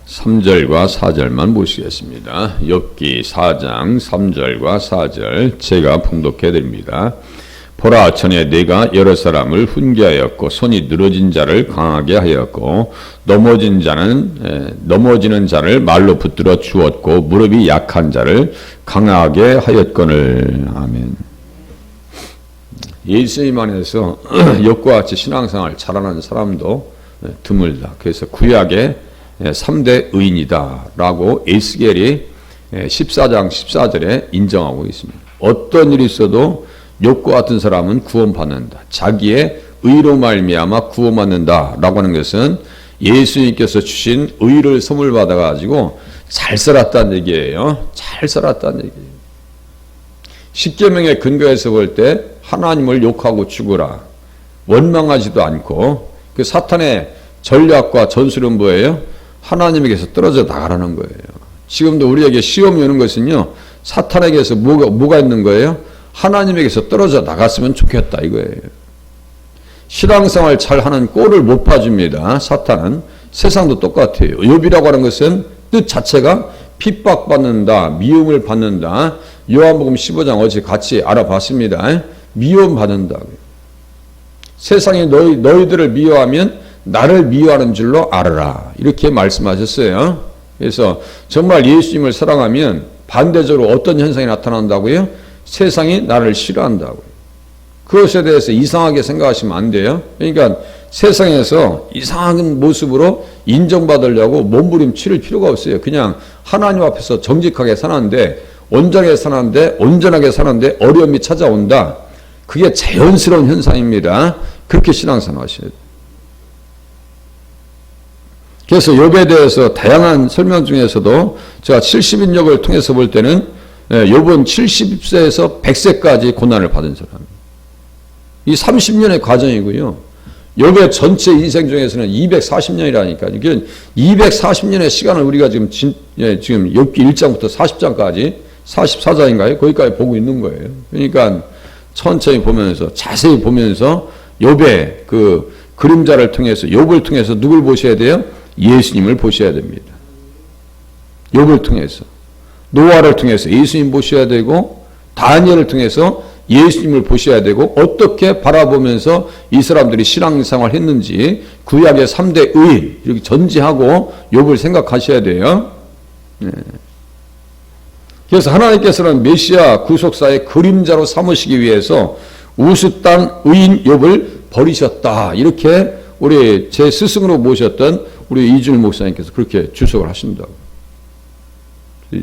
3절과 4절만 보시겠습니다. 욥기 4장 3절과 4절 제가 봉독해 드립니다. 보라, 전에 내가 여러 사람을 훈계하였고 손이 늘어진 자를 강하게 하였고 넘어지는 자를 말로 붙들어 주었고 무릎이 약한 자를 강하게 하였거늘. 아멘. 예수님 안에서 욥과 같이 신앙생활 잘하는 사람도 드물다. 그래서 구약의 3대 의인이다 라고 에스겔이 14장 14절에 인정하고 있습니다. 어떤 일이 있어도 욥과 같은 사람은 구원받는다. 자기의 의로 말미암아 구원받는다 라고 하는 것은 예수님께서 주신 의를 선물 받아가지고 잘 살았다는 얘기예요. 잘 살았다는 얘기예요. 십계명의 근거에서 볼 때 하나님을 욕하고 죽으라, 원망하지도 않고, 그 사탄의 전략과 전술은 뭐예요? 하나님에게서 떨어져 나가라는 거예요. 지금도 우리에게 시험이 오는 것은요, 사탄에게서 뭐가 있는 거예요? 하나님에게서 떨어져 나갔으면 좋겠다 이거예요. 신앙생활 잘하는 꼴을 못 봐줍니다. 사탄은. 세상도 똑같아요. 욥이라고 하는 것은 뜻 자체가 핍박받는다, 미움을 받는다. 요한복음 15장 어제 같이 알아봤습니다. 미움 받는다. 세상이 너희들을 미워하면 나를 미워하는 줄로 알아라. 이렇게 말씀하셨어요. 그래서 정말 예수님을 사랑하면 반대적으로 어떤 현상이 나타난다고요? 세상이 나를 싫어한다고요. 그것에 대해서 이상하게 생각하시면 안 돼요. 그러니까 세상에서 이상한 모습으로 인정받으려고 몸부림칠 필요가 없어요. 그냥 하나님 앞에서 정직하게 사는데, 온전하게 사는데 어려움이 찾아온다. 그게 자연스러운 현상입니다. 그렇게 신앙생활 하셔야 돼요. 그래서 욥에 대해서 다양한 설명 중에서도 제가 70인역을 통해서 볼 때는 욥은 70세에서 100세까지 고난을 받은 사람입니다. 이 30년의 과정이고요. 욥의 전체 인생 중에서는 240년이라니까요. 이게 240년의 시간을 우리가 지금 욥기 1장부터 40장까지 44장인가요? 거기까지 보고 있는 거예요. 그러니까 천천히 보면서, 자세히 보면서 욥의 그 그림자를 통해서, 욥을 통해서 누굴 보셔야 돼요? 예수님을 보셔야 됩니다. 욥을 통해서, 노아를 통해서 예수님 보셔야 되고, 다니엘을 통해서 예수님을 보셔야 되고, 어떻게 바라보면서 이 사람들이 신앙생활 했는지 구약의 3대 의인 이렇게 전지하고 욥을 생각하셔야 돼요. 네. 그래서 하나님께서는 메시아 구속사의 그림자로 삼으시기 위해서 우스땅 의인 욥을 버리셨다. 이렇게 우리 제 스승으로 모셨던 우리 이준일 목사님께서 그렇게 주석을 하신다고.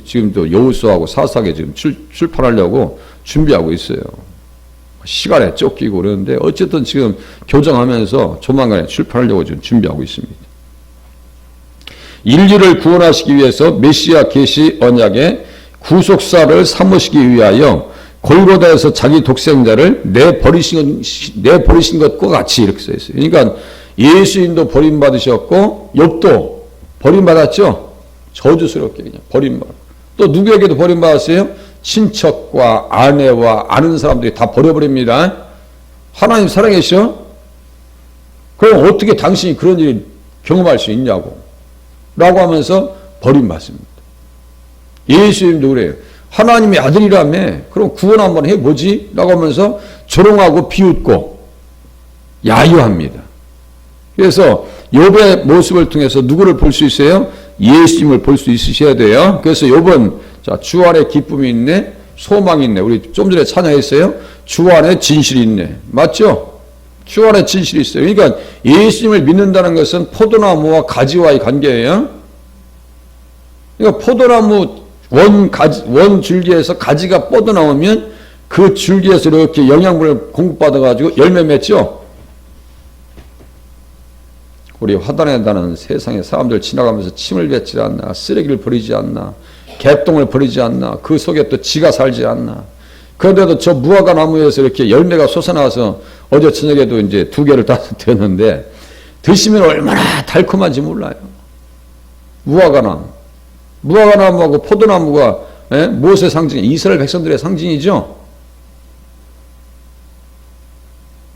지금도 여호수아하고 사사기 지금 출판하려고 준비하고 있어요. 시간에 쫓기고 그러는데 어쨌든 지금 교정하면서 조만간에 출판하려고 지금 준비하고 있습니다. 인류를 구원하시기 위해서 메시아 계시 언약의 구속사를 삼으시기 위하여 골고다에서 자기 독생자를 내버리신 것과 같이 이렇게 써 있어요. 그러니까 예수님도 버림받으셨고 욥도 버림받았죠. 저주스럽게 그냥 버림받고, 또 누구에게도 버림받았어요? 친척과 아내와 아는 사람들이 다 버려버립니다. 하나님 사랑하시죠? 그럼 어떻게 당신이 그런 일을 경험할 수 있냐고 라고 하면서 버림받습니다. 예수님도 그래요. 하나님의 아들이라며 그럼 구원 한번 해보지? 라고 하면서 조롱하고 비웃고 야유합니다. 그래서 욥의 모습을 통해서 누구를 볼 수 있어요? 예수님을 볼 수 있으셔야 돼요. 그래서 욥은 주 안에 기쁨이 있네, 소망이 있네. 우리 좀 전에 찬양했어요. 주 안에 진실이 있네. 맞죠? 주 안에 진실이 있어요. 그러니까 예수님을 믿는다는 것은 포도나무와 가지와의 관계예요. 그러니까 포도나무 원 줄기에서 가지가 뻗어나오면 그 줄기에서 이렇게 영양분을 공급받아가지고 열매 맺죠. 우리 화단에다는 세상에 사람들 지나가면서 침을 뱉지 않나, 쓰레기를 버리지 않나, 개똥을 버리지 않나, 그 속에 또 지가 살지 않나. 그런데도 저 무화과 나무에서 이렇게 열매가 솟아나와서 어제 저녁에도 이제 2개를 따뜻했는데 드시면 얼마나 달콤한지 몰라요. 무화과나무하고 포도나무가 무엇의 상징이에요? 이스라엘 백성들의 상징이죠.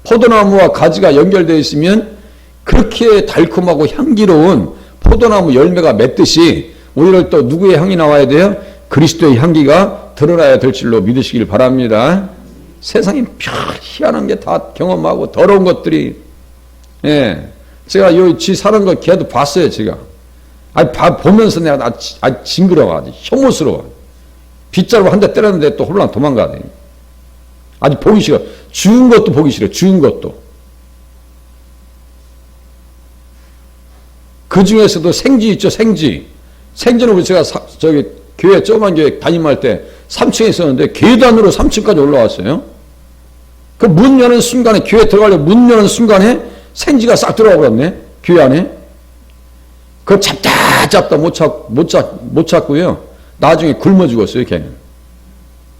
포도나무와 가지가 연결되어 있으면 그렇게 달콤하고 향기로운 포도나무 열매가 맺듯이 오히려 또 누구의 향이 나와야 돼요? 그리스도의 향기가 드러나야 될 줄로 믿으시길 바랍니다. 세상에 희한한 게 다 경험하고 더러운 것들이, 예. 제가 지 사는 거 걔도 봤어요, 제가. 보면서 내가 징그러워, 아주 혐오스러워. 빗자루 한 대 때렸는데 또 홀랑 도망가야 돼. 아주 보기 싫어. 죽은 것도 보기 싫어, 죽은 것도. 그 중에서도 생쥐 있죠, 생쥐. 생쥐는 제가 교회, 조그만 교회 담임할 때 3층에 있었는데 계단으로 3층까지 올라왔어요. 그 문 여는 순간에, 교회 들어가려고 문 여는 순간에 생쥐가 싹 들어와 버렸네, 교회 안에. 그걸 잡다 못 찾고요. 나중에 굶어 죽었어요, 걔는.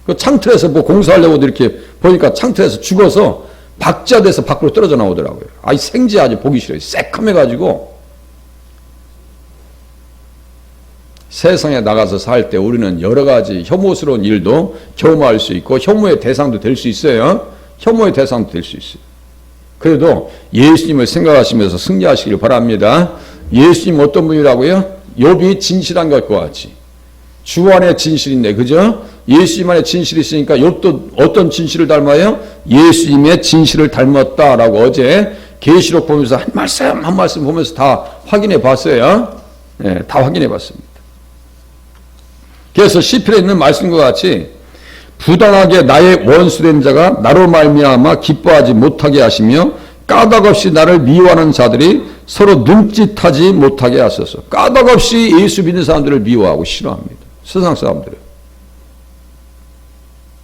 그 창틀에서 뭐 공사하려고 이렇게 보니까 창틀에서 죽어서 박자돼서 밖으로 떨어져 나오더라고요. 이 생쥐 아주 보기 싫어요. 새카매가지고. 세상에 나가서 살 때 우리는 여러 가지 혐오스러운 일도 경험할 수 있고 혐오의 대상도 될 수 있어요. 혐오의 대상도 될 수 있어요. 그래도 예수님을 생각하시면서 승리하시길 바랍니다. 예수님 어떤 분이라고요? 욥이 진실한 것과 같이. 주 안에 진실인데, 그죠? 예수님 안에 진실이 있으니까 욥도 어떤 진실을 닮아요? 예수님의 진실을 닮았다라고 어제 계시록 보면서 한 말씀 보면서 다 확인해 봤어요. 네, 다 확인해 봤습니다. 그래서 시편에 있는 말씀과 같이 부당하게 나의 원수된 자가 나로 말미암아 기뻐하지 못하게 하시며 까닭없이 나를 미워하는 자들이 서로 눈짓하지 못하게 하소서. 까닭없이 예수 믿는 사람들을 미워하고 싫어합니다. 세상 사람들은.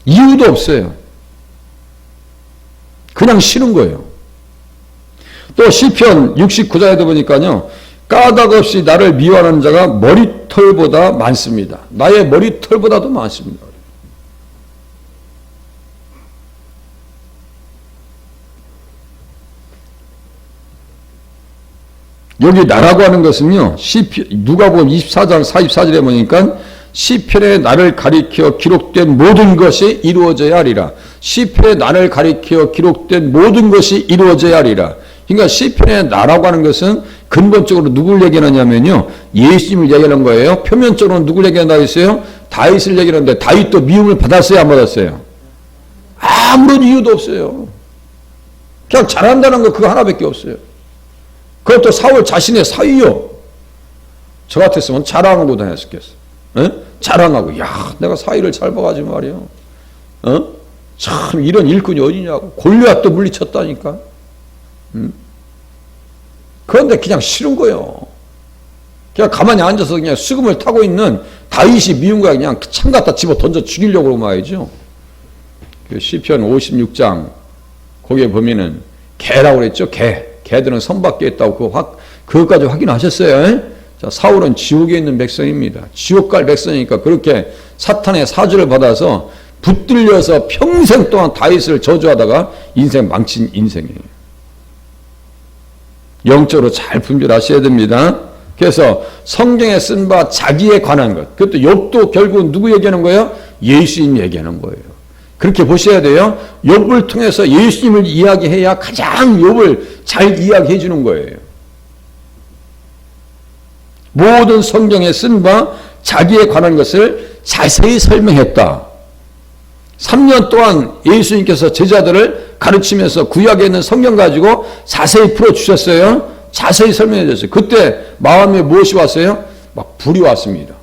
이유도 없어요. 그냥 싫은 거예요. 또 시편 69장에도 보니까요. 까닭없이 나를 미워하는 자가 머리털보다 많습니다. 나의 머리털보다도 많습니다. 여기 나라고 하는 것은요. 누가복음 24장 44절에 보니까 시편에 나를 가리켜 기록된 모든 것이 이루어져야 하리라. 시편에 나를 가리켜 기록된 모든 것이 이루어져야 하리라. 그러니까 시편에 나라고 하는 것은 근본적으로 누굴 얘기하냐면요. 예수님을 얘기하는 거예요. 표면적으로는 누굴 얘기한다고 했어요? 다윗을 얘기하는데 다윗도 미움을 받았어요? 안 받았어요? 아무런 이유도 없어요. 그냥 잘한다는 거 그거 하나밖에 없어요. 그것도 사울 자신의 사위요. 저 같았으면 자랑하고 다녔겠어. 자랑하고, 야, 내가 사위를 잘 봐가지고 말이야. 참 이런 일꾼이 어디냐고. 골리앗도 물리쳤다니까. 그런데 그냥 싫은 거예요. 그냥 가만히 앉아서 그냥 수금을 타고 있는 다윗이 미운 거야. 그냥 창 갖다 집어 던져 죽이려고 그러고 말이죠. 그 시편 56장 거기에 보면은 개라고 그랬죠. 개들은 선밖에 있다고 그것까지 확인하셨어요. 자, 사울은 지옥에 있는 백성입니다. 지옥 갈 백성이니까 그렇게 사탄의 사주를 받아서 붙들려서 평생 동안 다윗을 저주하다가 인생 망친 인생이에요. 영적으로 잘 분별하셔야 됩니다. 그래서 성경에 쓴 바 자기에 관한 것, 그것도 욥도 결국 누구 얘기하는 거예요? 예수님 얘기하는 거예요. 그렇게 보셔야 돼요. 욥을 통해서 예수님을 이야기해야 가장 욥을 잘 이야기해 주는 거예요. 모든 성경에 쓴 바 자기에 관한 것을 자세히 설명했다. 3년 동안 예수님께서 제자들을 가르치면서 구약에 있는 성경 가지고 자세히 풀어주셨어요. 자세히 설명해 줬어요. 그때 마음에 무엇이 왔어요? 막 불이 왔습니다.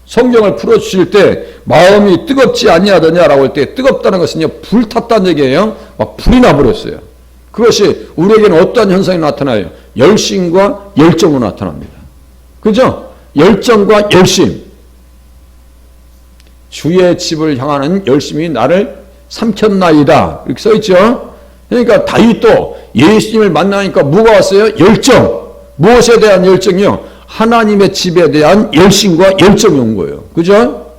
성경을 풀어주실 때 마음이 뜨겁지 아니하더냐라고 할 때 뜨겁다는 것은요, 불탔다는 얘기예요. 막 불이 나버렸어요. 그것이 우리에게는 어떠한 현상이 나타나요? 열심과 열정으로 나타납니다. 그죠? 열정과 열심. 주의 집을 향하는 열심이 나를 삼켰나이다. 이렇게 써있죠. 그러니까 다윗도 예수님을 만나니까 뭐가 왔어요? 열정. 무엇에 대한 열정이요? 하나님의 집에 대한 열심과 열정이 온 거예요. 그죠?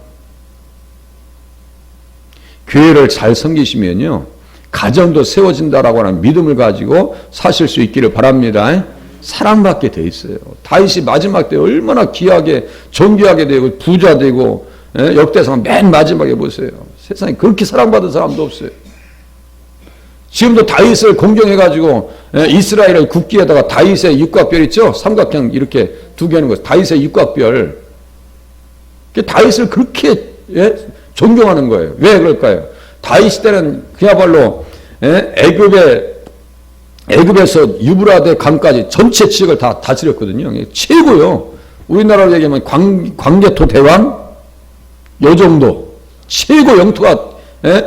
교회를 잘 섬기시면요, 가정도 세워진다라고 하는 믿음을 가지고 사실 수 있기를 바랍니다. 사랑받게 돼 있어요. 다윗이 마지막 때 얼마나 귀하게 존귀하게 되고 부자 되고, 역대상 맨 마지막에 보세요. 세상에 그렇게 사랑받은 사람도 없어요. 지금도 다윗을 공경해가지고 이스라엘의 국기에다가 다윗의 육각별 있죠? 삼각형 이렇게 두 개 하는 거. 다윗의 육각별. 다윗을 그렇게 존경하는 거예요. 왜 그럴까요? 다윗 시대는 그야말로 애굽에서 유브라데 강까지 전체 지역을 다 다스렸거든요. 최고요. 우리나라로 얘기하면 광개토 대왕 요 정도 최고 영토가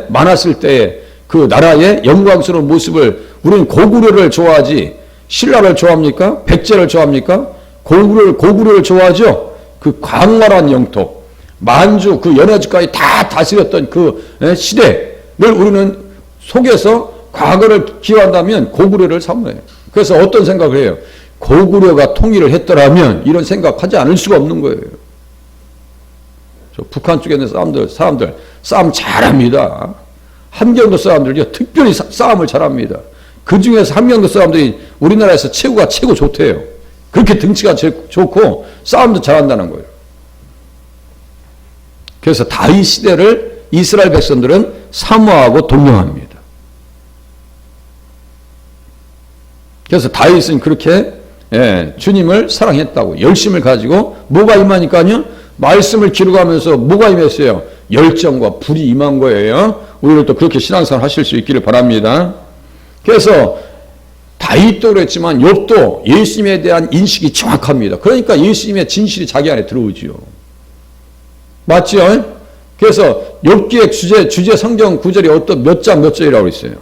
많았을 때에 그 나라의 영광스러운 모습을 우리는 고구려를 좋아하지 신라를 좋아합니까? 백제를 좋아합니까? 고구려를 좋아하죠. 그 광활한 영토 만주 그 연해주까지 다 다스렸던 그 시대를 우리는 속에서 과거를 기원한다면 고구려를 사모해요. 그래서 어떤 생각을 해요? 고구려가 통일을 했더라면 이런 생각하지 않을 수가 없는 거예요. 저 북한 쪽에 있는 사람들 싸움 잘합니다. 함경도 사람들요 특별히 싸움을 잘합니다. 그 중에서 함경도 사람들이 우리나라에서 최고 좋대요. 그렇게 등치가 좋고 싸움도 잘한다는 거예요. 그래서 다윗 시대를 이스라엘 백성들은 사모하고 동경합니다. 그래서 다윗은 그렇게 주님을 사랑했다고 열심을 가지고 뭐가 임하니까요? 말씀을 기록하면서 뭐가 임했어요? 열정과 불이 임한 거예요. 우리를 또 그렇게 신앙생활 하실 수 있기를 바랍니다. 그래서 다윗도 그랬지만 욥도 예수님에 대한 인식이 정확합니다. 그러니까 예수님의 진실이 자기 안에 들어오지요. 맞죠? 그래서 욥기의 주제 성경 구절이 어떤 몇 장 몇 절이라고 있어요?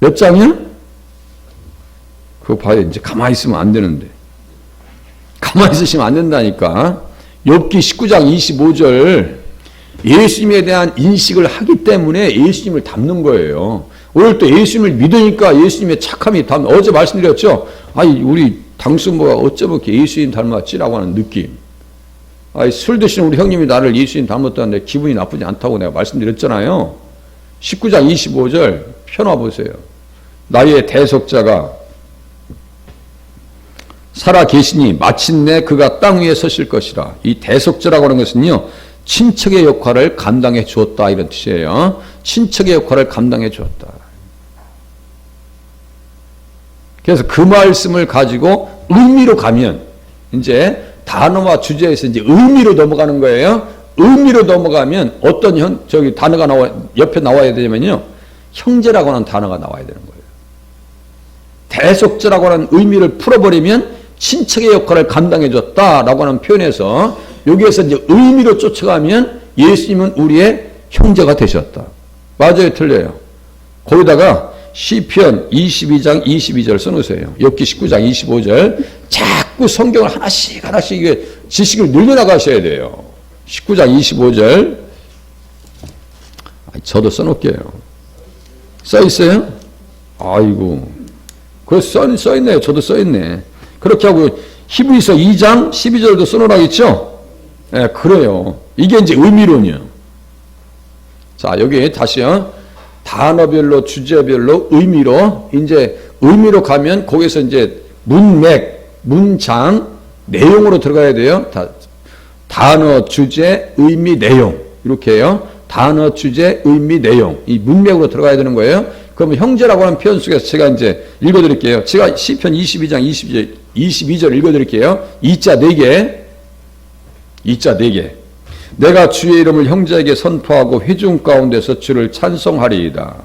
몇 장이요? 그거 봐요. 이제 가만히 있으면 안 되는데. 가만히 있으시면 안 된다니까. 욥기 19장 25절 예수님에 대한 인식을 하기 때문에 예수님을 닮는 거예요. 오늘 또 예수님을 믿으니까 예수님의 착함이 어제 말씀드렸죠. 아니 우리 당수모가 어쩌면 이렇게 예수님 닮았지라고 하는 느낌. 아니 술 드시는 우리 형님이 나를 예수님 닮았다는데 기분이 나쁘지 않다고 내가 말씀드렸잖아요. 19장 25절 펴놔 보세요. 나의 대속자가 살아 계시니 마침내 그가 땅 위에 서실 것이라. 이 대속자라고 하는 것은요. 친척의 역할을 감당해 주었다 이런 뜻이에요. 친척의 역할을 감당해 주었다. 그래서 그 말씀을 가지고 의미로 가면 이제 단어와 주제에서 이제 의미로 넘어가는 거예요. 의미로 넘어가면 어떤 단어가 옆에 나와야 되냐면요. 형제라고 하는 단어가 나와야 되는 거예요. 대속자라고 하는 의미를 풀어버리면 친척의 역할을 감당해 줬다라고 하는 표현에서 여기에서 이제 의미로 쫓아가면 예수님은 우리의 형제가 되셨다. 맞아요, 틀려요? 거기다가 시편 22장 22절 써놓으세요. 욥기 19장 25절. 자꾸 성경을 하나씩 지식을 늘려나가셔야 돼요. 19장 25절. 저도 써놓을게요. 써있어요? 아이고. 그래서 써있네요. 저도 써있네. 그렇게 하고 히브리서 2장 12절도 써놓으라고 했죠? 네, 그래요. 이게 이제 의미론이요. 자, 여기 다시요. 단어별로, 주제별로, 의미로, 이제 의미로 가면 거기서 이제 문맥, 문장, 내용으로 들어가야 돼요. 단어, 주제, 의미, 내용. 이렇게 해요. 단어, 주제, 의미, 내용. 이 문맥으로 들어가야 되는 거예요. 그러면 형제라고 하는 표현 속에서 제가 이제 읽어드릴게요. 제가 시편 22장 22절 읽어드릴게요. 이자 4개. 이자 4개. 내가 주의 이름을 형제에게 선포하고 회중 가운데서 주를 찬송하리이다.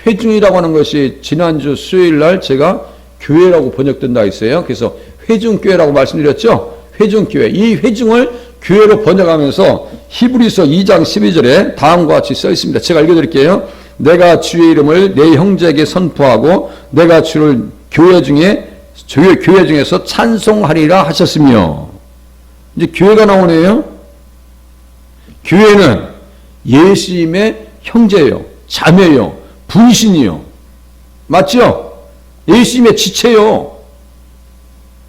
회중이라고 하는 것이 지난주 수요일날 제가 교회라고 번역된다 했어요. 그래서 회중교회라고 말씀드렸죠. 회중교회. 이 회중을 교회로 번역하면서 히브리서 2장 12절에 다음과 같이 써 있습니다. 제가 읽어드릴게요. 내가 주의 이름을 내 형제에게 선포하고 내가 주를 교회 중에서 찬송하리라 하셨으며. 이제 교회가 나오네요. 교회는 예수님의 형제예요. 자매요. 분신이요. 맞죠? 예수님의 지체요.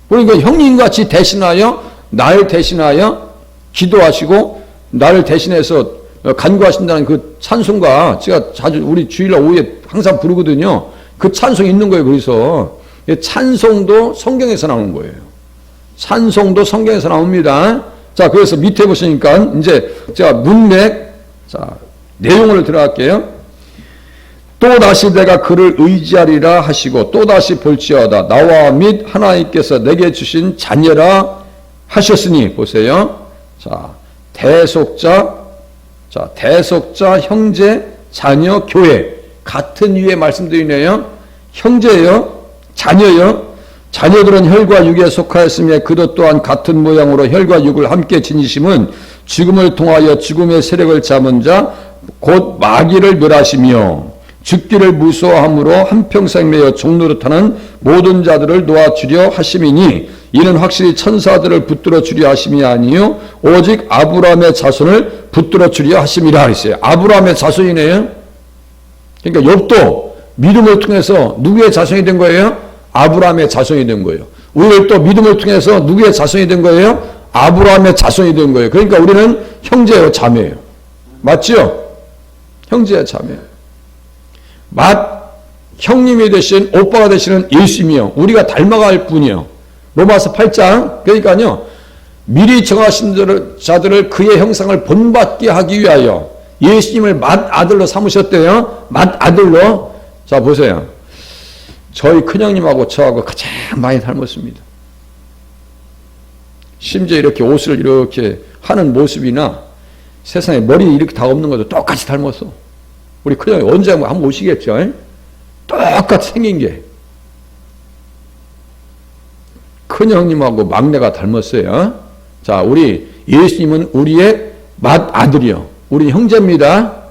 그러니까 형님같이 대신하여 나를 대신하여 기도하시고 나를 대신해서 간구하신다는 그 찬송가 제가 자주 우리 주일날 오후에 항상 부르거든요. 그 찬송이 있는 거예요. 그래서 찬송도 성경에서 나오는 거예요. 찬송도 성경에서 나옵니다. 자, 그래서 밑에 보시니까 이제 제가 문맥, 자, 내용을 들어갈게요. 또다시 내가 그를 의지하리라 하시고 또다시 볼지어다 나와 및 하나님께서 내게 주신 자녀라 하셨으니 보세요. 자, 대속자, 형제, 자녀, 교회 같은 위에 말씀드리네요. 형제요, 자녀요. 자녀들은 혈과 육에 속하였으며 그도 또한 같은 모양으로 혈과 육을 함께 지니심은 죽음을 통하여 죽음의 세력을 잡은 자 곧 마귀를 멸하시며 죽기를 무서워함으로 한평생 매여 종노릇하는 모든 자들을 놓아주려 하심이니 이는 확실히 천사들을 붙들어 주려 하심이 아니요 오직 아브라함의 자손을 붙들어 주려 하심이라 했어요. 아브라함의 자손이네요. 그러니까 욥도 믿음을 통해서 누구의 자손이 된 거예요? 아브라함의 자손이 된 거예요. 우리를 또 믿음을 통해서 누구의 자손이 된 거예요? 아브라함의 자손이 된 거예요. 그러니까 우리는 형제예요, 자매예요. 맞죠? 형제야, 자매예요. 형님이 되신 오빠가 되시는 예수님이요. 우리가 닮아갈 뿐이요. 로마서 8장. 그러니까요. 미리 정하신 자들을 그의 형상을 본받게 하기 위하여 예수님을 맏아들로 삼으셨대요. 맏아들로. 자, 보세요. 저희 큰형님하고 저하고 가장 많이 닮았습니다. 심지어 이렇게 옷을 이렇게 하는 모습이나 세상에 머리 이렇게 다 없는 것도 똑같이 닮았어. 우리 큰형이 언제 한번 오시겠죠? 에? 똑같이 생긴 게. 큰형님하고 막내가 닮았어요. 자, 우리 예수님은 우리의 맏아들이요. 우리 형제입니다.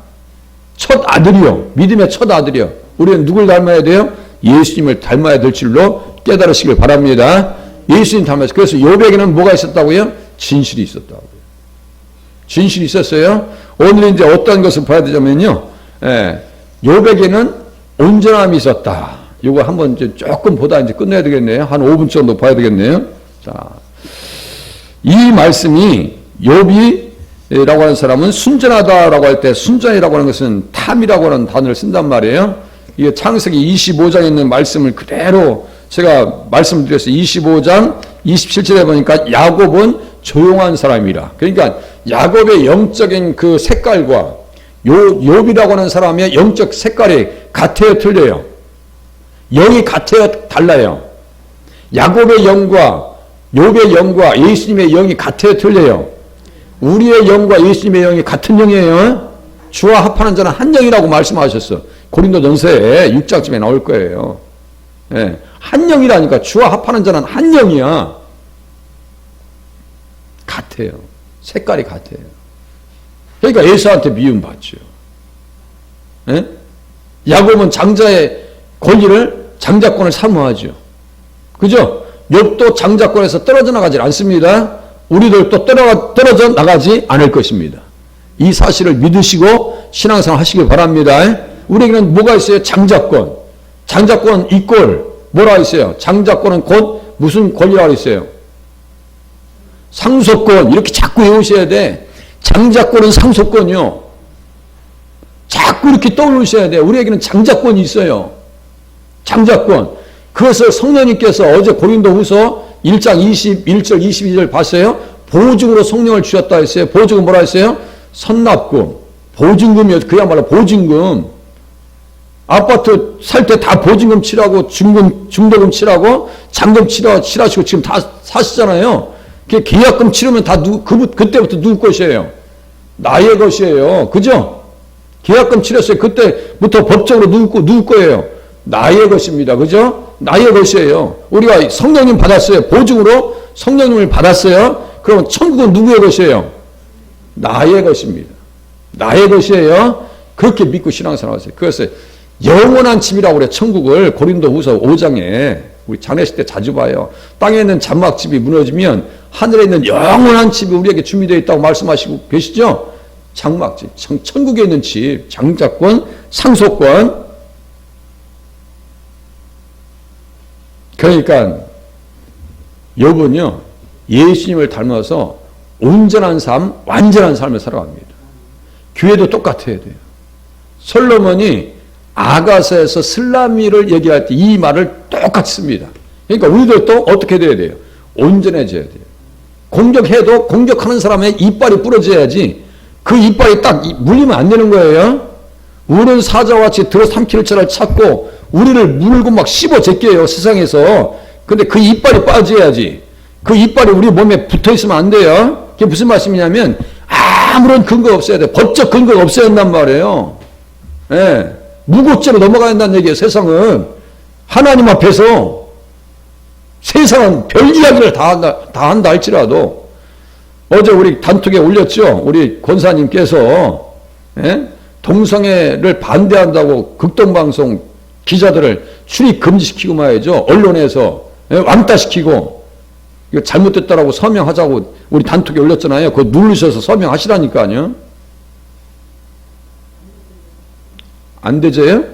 첫 아들이요. 믿음의 첫 아들이요. 우리는 누굴 닮아야 돼요? 예수님을 닮아야 될 줄로 깨달으시길 바랍니다. 예수님 닮았어요. 그래서 욥에게는 뭐가 있었다고요? 진실이 있었다고요. 진실이 있었어요. 오늘 이제 어떤 것을 봐야 되냐면요. 욥에게는 온전함이 있었다. 이거 한번 이제 조금 보다 이제 끝내야 되겠네요. 한 5분 정도 봐야 되겠네요. 자, 이 말씀이 욥이라고 하는 사람은 순전하다라고 할 때 순전이라고 하는 것은 탐이라고 하는 단어를 쓴단 말이에요. 이게 창세기 25장에 있는 말씀을 그대로 제가 말씀드렸어요. 25장 27절에 보니까 야곱은 조용한 사람이라. 그러니까 야곱의 영적인 그 색깔과 욥이라고 하는 사람의 영적 색깔이 같아요, 틀려요? 영이 같아요, 달라요? 야곱의 영과 욥의 영과 예수님의 영이 같아요, 틀려요? 우리의 영과 예수님의 영이 같은 영이에요. 주와 합하는 자는 한 영이라고 말씀하셨어. 고린도전서에 6장쯤에 나올 거예요. 예, 한 영이라니까. 주와 합하는 자는 한 영이야. 같아요. 색깔이 같아요. 그러니까 에사한테 미움받죠. 예? 야곱은 장자의 권리를, 장자권을 사모하죠. 그죠? 욥도 장자권에서 떨어져 나가지 않습니다. 우리들도 떨어져 나가지 않을 것입니다. 이 사실을 믿으시고 신앙생활 하시길 바랍니다. 우리에게는 뭐가 있어요? 장자권. 장자권 이꼴 뭐라 있어요? 장자권은 곧 무슨 권리라고 있어요? 상속권. 이렇게 자꾸 외우셔야 돼. 장자권은 상속권이요. 자꾸 이렇게 떠올리셔야 돼요. 우리에게는 장자권이 있어요. 장자권. 그것을 성령님께서 어제 고린도후서 1장 21절 22절 봤어요? 보증으로 성령을 주셨다 했어요. 보증은 뭐라 했어요? 선납금. 보증금이요. 그야말로 보증금. 아파트 살 때 다 보증금 치라고 중도금 치라고 잔금 치라시고 지금 다 사시잖아요. 계약금 치르면 다 그때부터 누구 것이에요? 나의 것이에요. 그죠? 계약금 치렀어요. 그때부터 법적으로 누구 거예요? 나의 것입니다. 그죠? 나의 것이에요. 우리가 성령님 받았어요. 보증으로 성령님을 받았어요. 그럼 천국은 누구의 것이에요? 나의 것입니다. 나의 것이에요. 그렇게 믿고 신앙생활 하세요. 그래서 영원한 집이라고 그래요. 천국을 고린도후서 5장에 우리 장례식 때 자주 봐요. 땅에 있는 장막집이 무너지면 하늘에 있는 영원한 집이 우리에게 준비되어 있다고 말씀하시고 계시죠? 장막집, 천국에 있는 집, 장자권, 상속권. 그러니까 욥은요 예수님을 닮아서 온전한 삶, 완전한 삶을 살아갑니다. 교회도 똑같아야 돼요. 솔로몬이 아가서에서 슬라미를 얘기할 때 이 말을 똑같이 씁니다. 그러니까 우리들도 어떻게 돼야 돼요? 온전해져야 돼요. 공격해도 공격하는 사람의 이빨이 부러져야지 그 이빨이 딱 물리면 안 되는 거예요. 우는 사자와 같이 들어삼킬 자를 찾고 우리를 물고 막 씹어 제껴요, 세상에서. 근데 그 이빨이 빠져야지. 그 이빨이 우리 몸에 붙어 있으면 안 돼요. 그게 무슨 말씀이냐면 아무런 근거가 없어야 돼. 법적 근거가 없어야 한단 말이에요. 예. 무고죄로 넘어가야 한다는 얘기예요, 세상은. 하나님 앞에서 세상은 별 이야기를 다 한다 할지라도 어제 우리 단톡에 올렸죠. 우리 권사님께서 예? 동성애를 반대한다고 극동방송 기자들을 출입 금지시키고 말이죠. 언론에서 예? 왕따시키고 이거 잘못됐다라고 서명하자고 우리 단톡에 올렸잖아요. 그거 누르셔서 서명하시라니까요. 안 되죠요?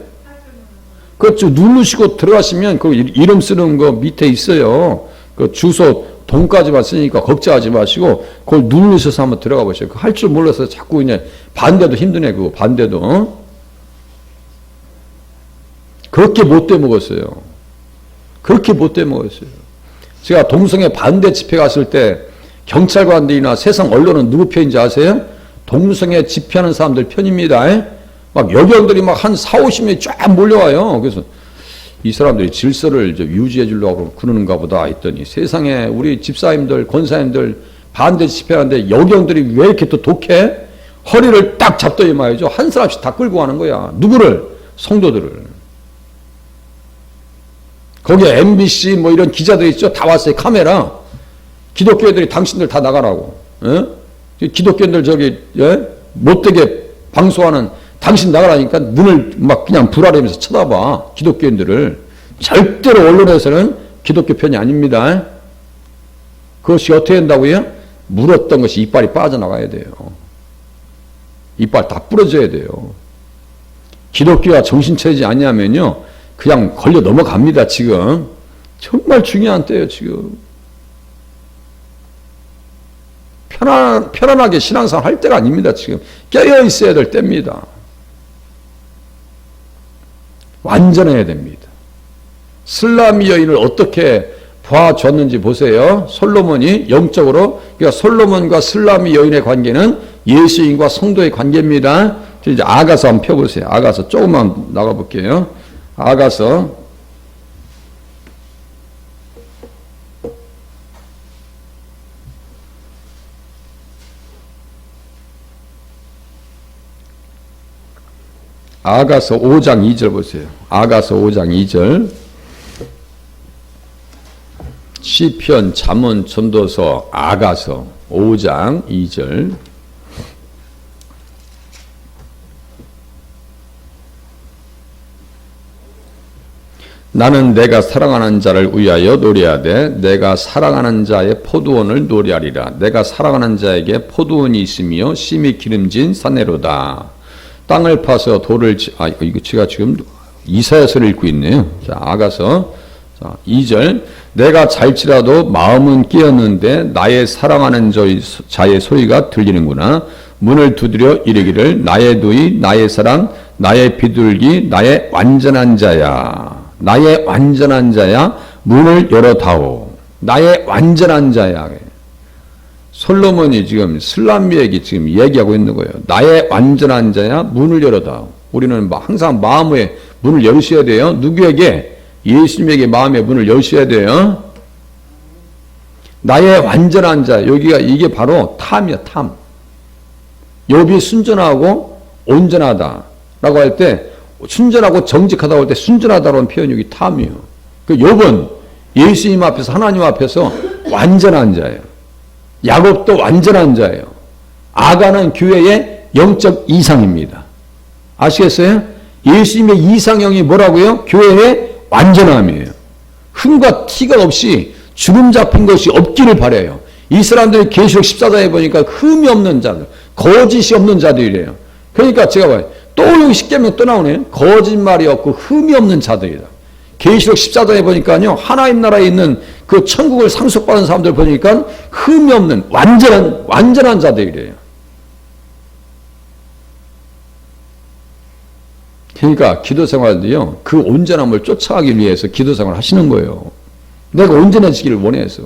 그렇죠. 누르시고 들어가시면 그 이름 쓰는 거 밑에 있어요. 그 주소 돈까지만 쓰니까 걱정하지 마시고 그걸 누르셔서 한번 들어가 보세요. 할 줄 몰라서 자꾸 그냥 반대도 힘드네. 그거 반대도. 그렇게 못돼 먹었어요. 그렇게 못돼 먹었어요. 제가 동성애 반대 집회 갔을 때 경찰관들이나 세상 언론은 누구 편인지 아세요? 동성애 집회하는 사람들 편입니다. 막 여경들이 막 한 4, 50명이 쫙 몰려와요. 그래서 이 사람들이 질서를 유지해 주려고 그러는가 보다 했더니 세상에 우리 집사님들, 권사님들 반대 집회하는데 여경들이 왜 이렇게 또 독해? 허리를 딱 잡더니 말이죠. 한 사람씩 다 끌고 가는 거야. 누구를? 성도들을. 거기에 MBC 뭐 이런 기자들 있죠. 다 왔어요. 카메라. 기독교인들이 당신들 다 나가라고. 예? 기독교인들 저기 예? 못되게 방송하는 당신 나가라니까 눈을 막 그냥 불아르면서 쳐다봐. 기독교인들을. 절대로 언론에서는 기독교 편이 아닙니다. 그것이 어떻게 된다고요? 물었던 것이 이빨이 빠져나가야 돼요. 이빨 다 부러져야 돼요. 기독교가 정신 차리지 않냐면요. 그냥 걸려 넘어갑니다, 지금. 정말 중요한 때예요, 지금. 편안하게 신앙생활 할 때가 아닙니다, 지금. 깨어 있어야 될 때입니다. 완전해야 됩니다. 슬라미 여인을 어떻게 봐줬는지 보세요. 솔로몬이 영적으로, 그러니까 솔로몬과 슬라미 여인의 관계는 예수인과 성도의 관계입니다. 이제 아가서 한번 펴보세요. 아가서 조금만 나가볼게요. 아가서 아가서 5장 2절 보세요. 아가서 5장 2절. 시편, 잠언, 전도서, 아가서 5장 2절. 나는 내가 사랑하는 자를 위하여 노래하되 내가 사랑하는 자의 포도원을 노래하리라. 내가 사랑하는 자에게 포도원이 있으며 심히 기름진 산내로다. 땅을 파서 돌을 이거 제가 지금 이사야서를 읽고 있네요. 자, 아가서 2절. 내가 잘지라도 마음은 깨었는데 나의 사랑하는 자의 소리가 들리는구나. 문을 두드려 이르기를 나의 누이, 나의 사랑, 나의 비둘기, 나의 완전한 자야. 나의 완전한 자야. 문을 열어다오. 나의 완전한 자야. 솔로몬이 지금 슬람비에게 지금 얘기하고 있는 거예요. 나의 완전한 자야. 문을 열어다오. 우리는 항상 마음의 문을 열으셔야 돼요. 누구에게? 예수님에게 마음의 문을 여셔야 돼요. 나의 완전한 자, 여기가 이게 바로 탐이야, 탐. 욥이 순전하고 온전하다라고 할 때, 순전하고 정직하다고 할 때 순전하다라는 표현이 여기 탐이에요. 그 욥은 예수님 앞에서 하나님 앞에서 완전한 자예요. 야곱도 완전한 자예요. 아가는 교회의 영적 이상입니다. 아시겠어요? 예수님의 이상형이 뭐라고요? 교회의 완전함이에요. 흠과 티가 없이 주름 잡힌 것이 없기를 바라요. 이 사람들이 계시록 14장에 보니까 흠이 없는 자들, 거짓이 없는 자들이래요. 그러니까 제가 봐요. 또 여기 10계명 또 나오네요. 거짓말이 없고 흠이 없는 자들이다. 계시록 14장에 보니까요. 하나님 나라에 있는 그 천국을 상속받은 사람들 보니까 흠이 없는 완전한 자들이래요. 그러니까 기도 생활도요. 그 온전함을 쫓아가기 위해서 기도 생활을 하시는 거예요. 내가 온전해지기를 원해서.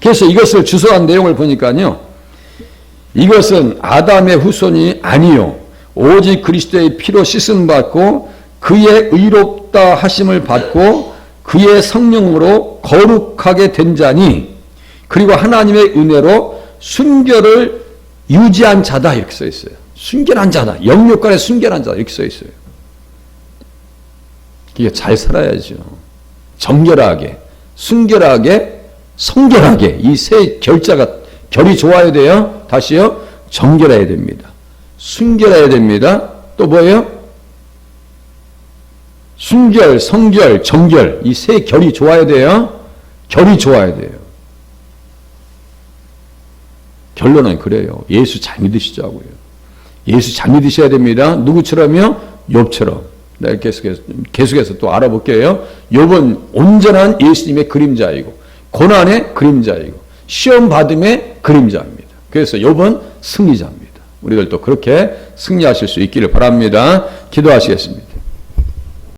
그래서 이것을 주소한 내용을 보니까요. 이것은 아담의 후손이 아니요 오직 그리스도의 피로 씻음 받고 그의 의롭다 하심을 받고 그의 성령으로 거룩하게 된 자니 그리고 하나님의 은혜로 순결을 유지한 자다 이렇게 써 있어요. 순결한 자다. 영육간에 순결한 자다 이렇게 써 있어요. 이게 잘 살아야죠. 정결하게, 순결하게, 성결하게 이 세 결자가 결이 좋아야 돼요. 다시요. 정결해야 됩니다. 순결해야 됩니다. 또 뭐예요? 순결, 성결, 정결 이 세 결이 좋아야 돼요. 결이 좋아야 돼요. 결론은 그래요. 예수 잘 믿으시자고요. 예수 잘 믿으셔야 됩니다. 누구처럼요? 욥처럼. 네, 계속해서 또 알아볼게요. 욥은 온전한 예수님의 그림자이고 고난의 그림자이고 시험 받음의 그림자입니다. 그래서 욥은 승리자입니다. 우리들도 그렇게 승리하실 수 있기를 바랍니다. 기도하시겠습니다.